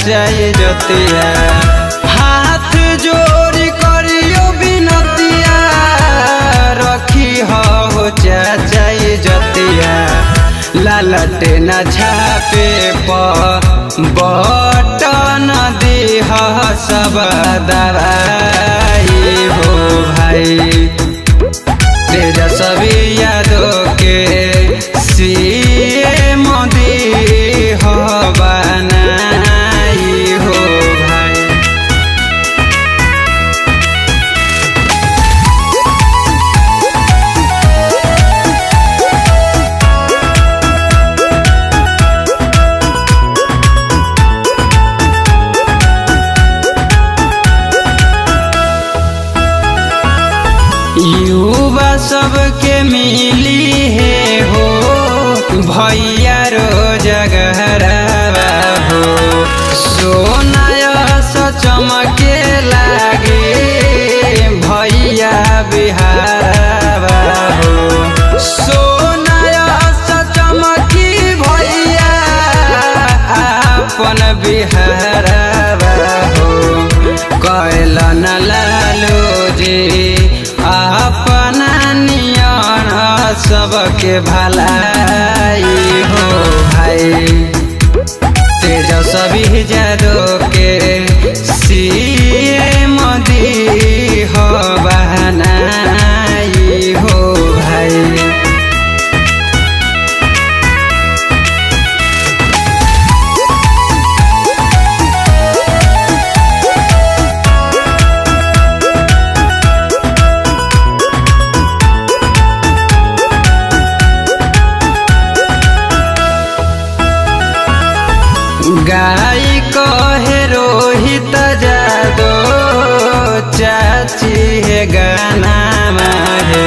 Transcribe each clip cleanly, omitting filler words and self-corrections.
चाचा जतिया हाथ जोड़ी करियो बिनतिया रखी हो चाचा जतिया लालटे न छापे बटन दीह सब दवाई हो भाई तेजस्वी यादव के सीएम दीह बनाई हो भाई। युवा सबके मिली है हो भैया रोजगारवा हो सोनाया चमके लागे भैया बिहारवा हो सोनाया चमकी भैया अपन बिहारवा हो कैलन लालू जी अपना नियन सबके भलाई हो भाई तेजस्वी यादव के सीएम दीह बनाई हो भाई। गाय कहे रोहित यादव चाची है गाना है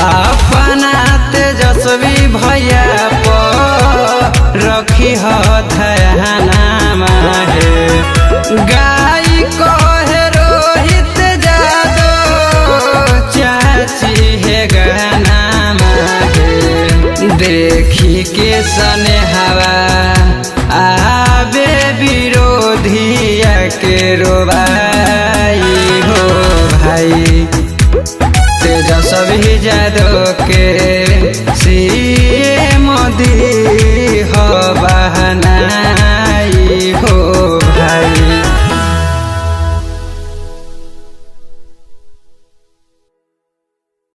अपना तेजस्वी भैया पर रखी हो ध्यान है गाय कहे रोहित यादव चाची है गाना है देखी के सने हवा आबे विरोधिया के रोवा